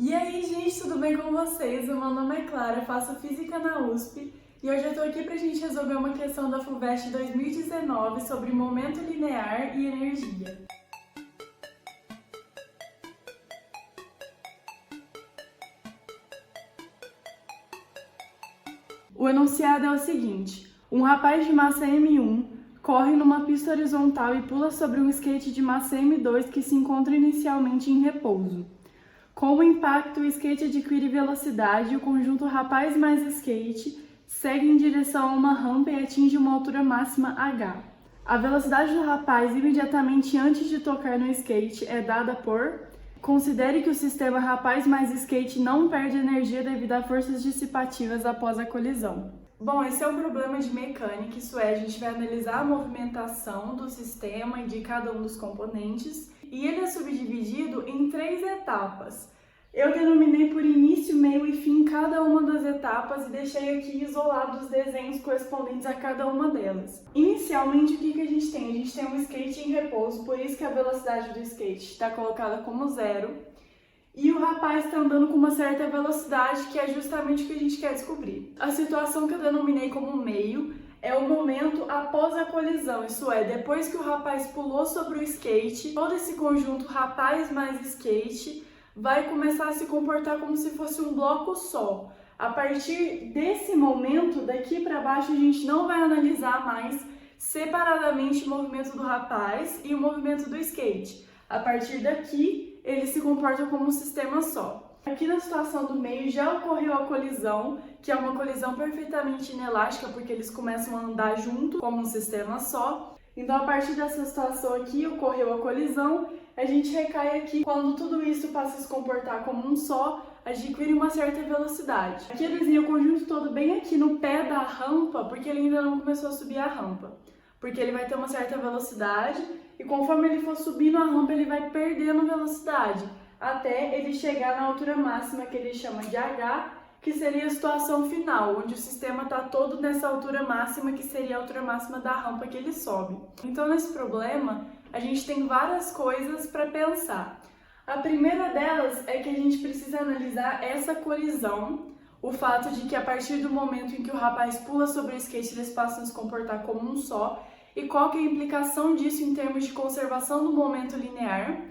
E aí, gente, tudo bem com vocês? O meu nome é Clara, faço Física na USP e hoje eu tô aqui pra gente resolver uma questão da FUVEST 2019 sobre momento linear e energia. O enunciado é o seguinte: um rapaz de massa M1 corre numa pista horizontal e pula sobre um skate de massa M2 que se encontra inicialmente em repouso. Com o impacto, o skate adquire velocidade e o conjunto rapaz mais skate segue em direção a uma rampa e atinge uma altura máxima h. A velocidade do rapaz imediatamente antes de tocar no skate é dada por... Considere que o sistema rapaz mais skate não perde energia devido a forças dissipativas após a colisão. Bom, esse é um problema de mecânica, isso é, a gente vai analisar a movimentação do sistema e de cada um dos componentes, e ele é subdividido em 3 etapas. Eu denominei por início, meio e fim cada uma das etapas e deixei aqui isolados os desenhos correspondentes a cada uma delas. Inicialmente, o que a gente tem? A gente tem um skate em repouso, por isso que a velocidade do skate está colocada como 0. E o rapaz está andando com uma certa velocidade, que é justamente o que a gente quer descobrir. A situação que eu denominei como meio é o momento após a colisão, isso é, depois que o rapaz pulou sobre o skate, todo esse conjunto rapaz mais skate vai começar a se comportar como se fosse um bloco só. A partir desse momento, daqui para baixo, a gente não vai analisar mais separadamente o movimento do rapaz e o movimento do skate. A partir daqui, eles se comportam como um sistema só. Aqui na situação do meio já ocorreu a colisão, que é uma colisão perfeitamente inelástica, porque eles começam a andar junto como um sistema só. Então, a partir dessa situação aqui, ocorreu a colisão, a gente recai aqui quando tudo isso passa a se comportar como um só, adquire uma certa velocidade. Aqui eu desenhei o conjunto todo bem aqui no pé da rampa, porque ele ainda não começou a subir a rampa. Porque ele vai ter uma certa velocidade e conforme ele for subindo a rampa, ele vai perdendo velocidade, até ele chegar na altura máxima que ele chama de H, que seria a situação final, onde o sistema está todo nessa altura máxima, que seria a altura máxima da rampa que ele sobe. Então, nesse problema, a gente tem várias coisas para pensar. A primeira delas é que a gente precisa analisar essa colisão, o fato de que a partir do momento em que o rapaz pula sobre o skate, eles passam a se comportar como um só, e qual que é a implicação disso em termos de conservação do momento linear.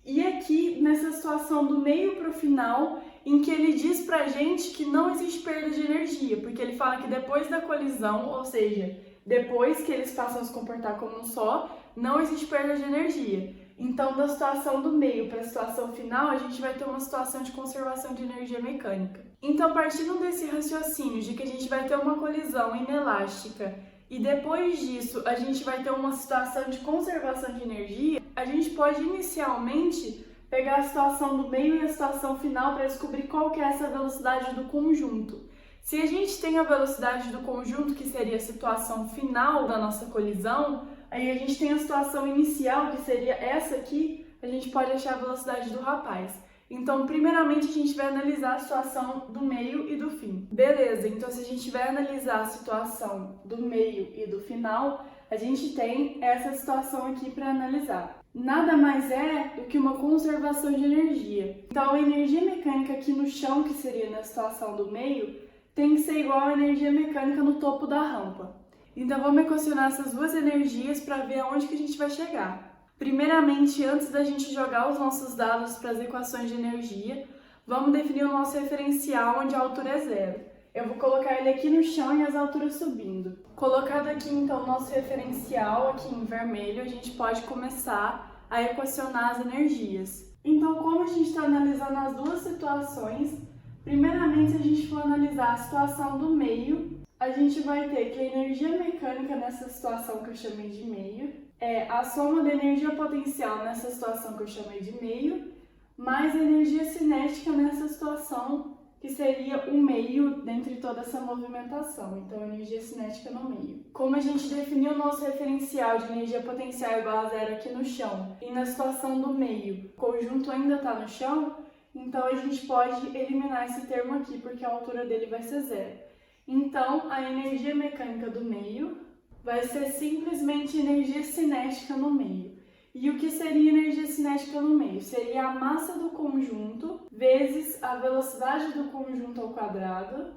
E aqui, nessa situação do meio para o final, em que ele diz pra gente que não existe perda de energia, porque ele fala que depois da colisão, ou seja, depois que eles passam a se comportar como um só, não existe perda de energia. Então, da situação do meio para a situação final, a gente vai ter uma situação de conservação de energia mecânica. Então, partindo desse raciocínio de que a gente vai ter uma colisão inelástica e depois disso a gente vai ter uma situação de conservação de energia, a gente pode inicialmente pegar a situação do meio e a situação final para descobrir qual que é essa velocidade do conjunto. Se a gente tem a velocidade do conjunto, que seria a situação final da nossa colisão, aí a gente tem a situação inicial, que seria essa aqui, a gente pode achar a velocidade do rapaz. Então, primeiramente, a gente vai analisar a situação do meio e do fim. Beleza, então se a gente vai analisar a situação do meio e do final, a gente tem essa situação aqui para analisar. Nada mais é do que uma conservação de energia. Então, a energia mecânica aqui no chão, que seria na situação do meio, tem que ser igual à energia mecânica no topo da rampa. Então, vamos equacionar essas duas energias para ver aonde que a gente vai chegar. Primeiramente, antes da gente jogar os nossos dados para as equações de energia, vamos definir o nosso referencial, onde a altura é 0. Eu vou colocar ele aqui no chão e as alturas subindo. Colocado aqui, então, o nosso referencial, aqui em vermelho, a gente pode começar a equacionar as energias. Então, como a gente está analisando as duas situações, primeiramente, se a gente for analisar a situação do meio, a gente vai ter que a energia mecânica nessa situação que eu chamei de meio é a soma da energia potencial nessa situação que eu chamei de meio, mais a energia cinética nessa situação, que seria o meio dentre toda essa movimentação. Então, energia cinética no meio. Como a gente definiu o nosso referencial de energia potencial igual a 0 aqui no chão, e na situação do meio, o conjunto ainda está no chão, então a gente pode eliminar esse termo aqui, porque a altura dele vai ser 0. Então, a energia mecânica do meio vai ser simplesmente energia cinética no meio. E o que seria energia cinética no meio? Seria a massa do conjunto vezes a velocidade do conjunto ao quadrado,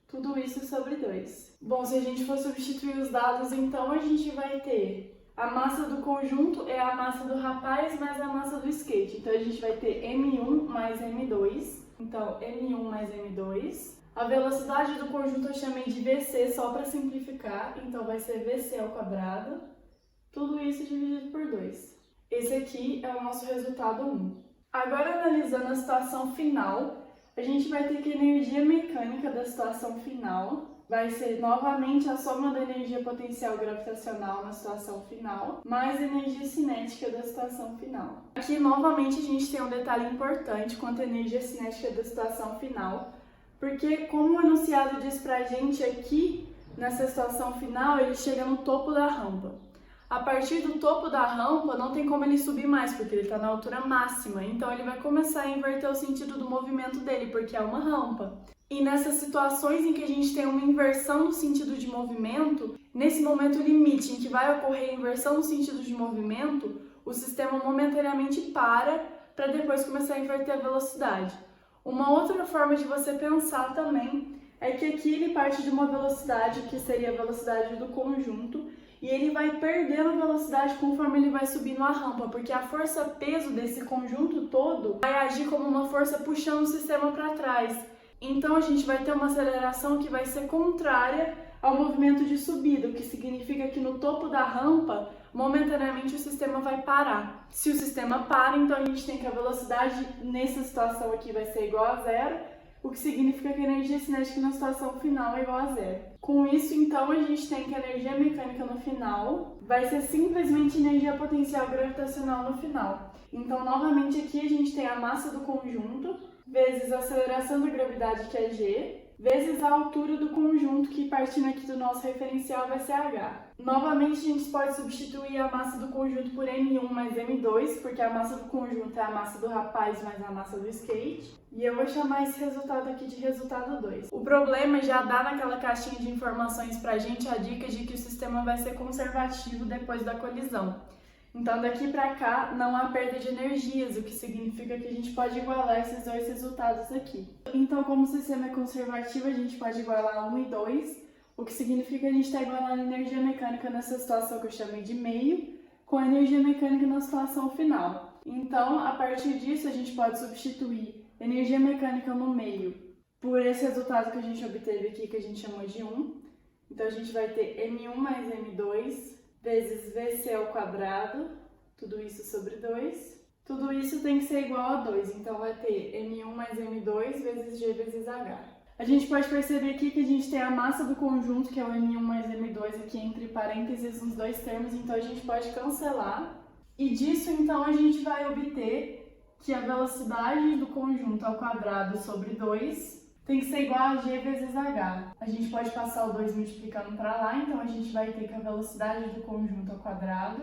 tudo isso sobre 2. Bom, se a gente for substituir os dados, então a gente vai ter a massa do conjunto é a massa do rapaz mais a massa do skate. Então a gente vai ter M1 mais M2. Então M1 mais M2. A velocidade do conjunto eu chamei de VC só para simplificar. Então vai ser VC ao quadrado. Tudo isso dividido por 2. Esse aqui é o nosso resultado 1. Agora analisando a situação final, a gente vai ter que a energia mecânica da situação final vai ser novamente a soma da energia potencial gravitacional na situação final, mais a energia cinética da situação final. Aqui, novamente, a gente tem um detalhe importante quanto à energia cinética da situação final, porque, como o enunciado diz pra gente aqui, nessa situação final, ele chega no topo da rampa. A partir do topo da rampa, não tem como ele subir mais, porque ele está na altura máxima, então ele vai começar a inverter o sentido do movimento dele, porque é uma rampa. E nessas situações em que a gente tem uma inversão no sentido de movimento, nesse momento limite em que vai ocorrer a inversão no sentido de movimento, o sistema momentaneamente para depois começar a inverter a velocidade. Uma outra forma de você pensar também é que aqui ele parte de uma velocidade que seria a velocidade do conjunto e ele vai perdendo velocidade conforme ele vai subindo a rampa, porque a força-peso desse conjunto todo vai agir como uma força puxando o sistema para trás. Então a gente vai ter uma aceleração que vai ser contrária ao movimento de subida, o que significa que no topo da rampa, momentaneamente o sistema vai parar. Se o sistema para, então a gente tem que a velocidade nessa situação aqui vai ser igual a zero, o que significa que a energia cinética na situação final é igual a zero. Com isso, então, a gente tem que a energia mecânica no final vai ser simplesmente energia potencial gravitacional no final. Então, novamente aqui a gente tem a massa do conjunto, vezes a aceleração da gravidade, que é G, vezes a altura do conjunto, que partindo aqui do nosso referencial vai ser H. Novamente, a gente pode substituir a massa do conjunto por M1 mais M2, porque a massa do conjunto é a massa do rapaz mais a massa do skate. E eu vou chamar esse resultado aqui de resultado 2. O problema já dá naquela caixinha de informações pra gente a dica de que o sistema vai ser conservativo depois da colisão. Então, daqui para cá, não há perda de energias, o que significa que a gente pode igualar esses dois resultados aqui. Então, como o sistema é conservativo, a gente pode igualar 1 e 2, o que significa que a gente está igualando a energia mecânica nessa situação que eu chamei de meio, com a energia mecânica na situação final. Então, a partir disso, a gente pode substituir energia mecânica no meio por esse resultado que a gente obteve aqui, que a gente chamou de 1. Então, a gente vai ter M1 mais M2 vezes VC ao quadrado, tudo isso sobre 2. Tudo isso tem que ser igual a 2, então vai ter M1 mais M2 vezes G vezes H. A gente pode perceber aqui que a gente tem a massa do conjunto, que é o M1 mais M2 aqui entre parênteses nos dois termos, então a gente pode cancelar. E disso, então, a gente vai obter que a velocidade do conjunto ao quadrado sobre 2 tem que ser igual a G vezes H. A gente pode passar o 2 multiplicando para lá, então a gente vai ter que a velocidade do conjunto ao quadrado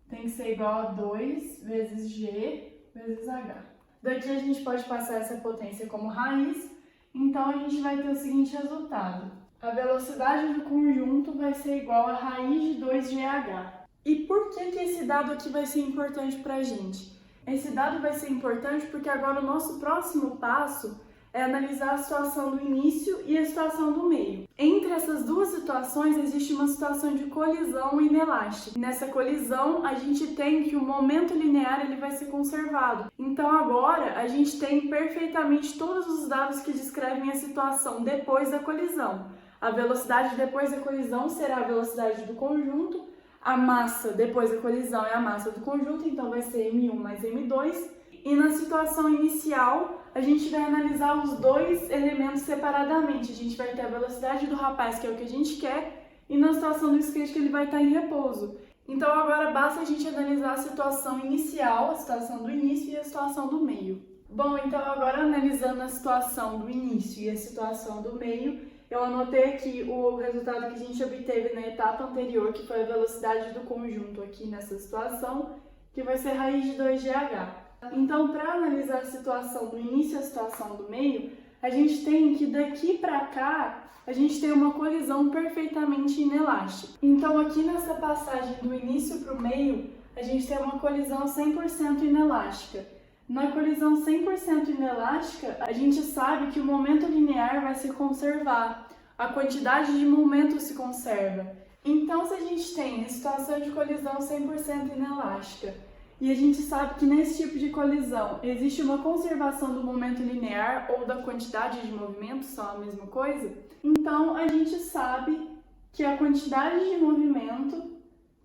tem que ser igual a 2 vezes G vezes H. Daqui a gente pode passar essa potência como raiz, então a gente vai ter o seguinte resultado. A velocidade do conjunto vai ser igual a raiz de 2GH. E por que esse dado aqui vai ser importante para a gente? Esse dado vai ser importante porque agora o nosso próximo passo é analisar a situação do início e a situação do meio. Entre essas duas situações existe uma situação de colisão inelástica. Nessa colisão a gente tem que o momento linear ele vai ser conservado. Então agora a gente tem perfeitamente todos os dados que descrevem a situação depois da colisão. A velocidade depois da colisão será a velocidade do conjunto, a massa depois da colisão é a massa do conjunto, então vai ser M1 mais M2. E na situação inicial, a gente vai analisar os dois elementos separadamente. A gente vai ter a velocidade do rapaz, que é o que a gente quer, e na situação do skate, que ele vai estar em repouso. Então agora basta a gente analisar a situação inicial, a situação do início e a situação do meio. Bom, então agora analisando a situação do início e a situação do meio, eu anotei aqui o resultado que a gente obteve na etapa anterior, que foi a velocidade do conjunto aqui nessa situação, que vai ser raiz de 2GH. Então, para analisar a situação do início e a situação do meio, a gente tem que daqui para cá, a gente tem uma colisão perfeitamente inelástica. Então, aqui nessa passagem do início para o meio, a gente tem uma colisão 100% inelástica. Na colisão 100% inelástica, a gente sabe que o momento linear vai se conservar, a quantidade de momento se conserva. Então, se a gente tem a situação de colisão 100% inelástica e a gente sabe que nesse tipo de colisão existe uma conservação do momento linear ou da quantidade de movimento, são a mesma coisa, então a gente sabe que a quantidade de movimento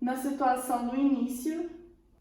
na situação do início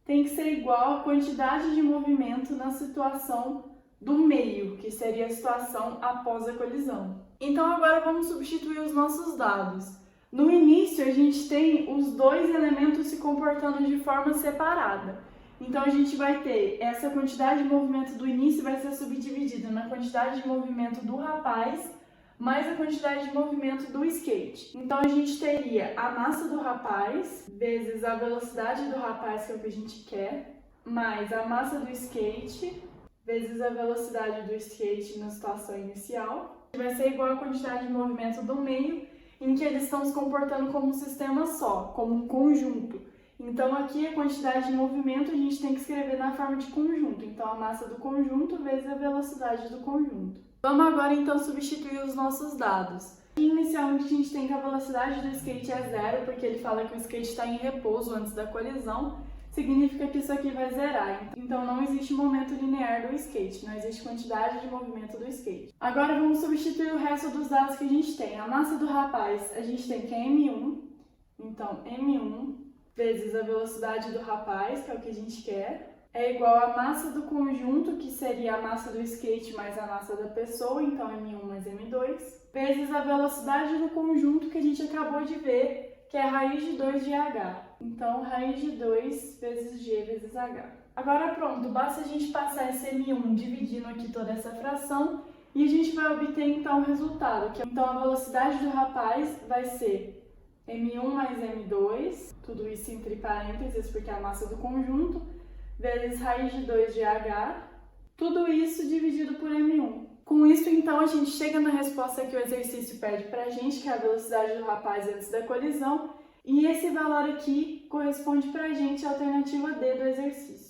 tem que ser igual à quantidade de movimento na situação do meio, que seria a situação após a colisão. Então agora vamos substituir os nossos dados. No início a gente tem os dois elementos se comportando de forma separada. Então a gente vai ter essa quantidade de movimento do início vai ser subdividida na quantidade de movimento do rapaz mais a quantidade de movimento do skate. Então a gente teria a massa do rapaz vezes a velocidade do rapaz, que é o que a gente quer, mais a massa do skate vezes a velocidade do skate na situação inicial. Vai ser igual à quantidade de movimento do meio, em que eles estão se comportando como um sistema só, como um conjunto. Então aqui a quantidade de movimento a gente tem que escrever na forma de conjunto. Então a massa do conjunto vezes a velocidade do conjunto. Vamos agora então substituir os nossos dados. Inicialmente a gente tem que a velocidade do skate é zero, porque ele fala que o skate está em repouso antes da colisão. Significa que isso aqui vai zerar. Então não existe momento linear do skate, não existe quantidade de movimento do skate. Agora vamos substituir o resto dos dados que a gente tem. A massa do rapaz a gente tem que é M1, então M1 vezes a velocidade do rapaz, que é o que a gente quer, é igual à massa do conjunto, que seria a massa do skate mais a massa da pessoa, então M1 mais M2, vezes a velocidade do conjunto que a gente acabou de ver, que é raiz de 2 de H. Então, raiz de 2 vezes G vezes H. Agora pronto, basta a gente passar esse M1 dividindo aqui toda essa fração e a gente vai obter então o resultado, que então a velocidade do rapaz vai ser M1 mais M2, tudo isso entre parênteses porque é a massa do conjunto, vezes raiz de 2 de H, tudo isso dividido por M1. Com isso, então, a gente chega na resposta que o exercício pede pra gente, que é a velocidade do rapaz antes da colisão, e esse valor aqui corresponde pra gente à alternativa D do exercício.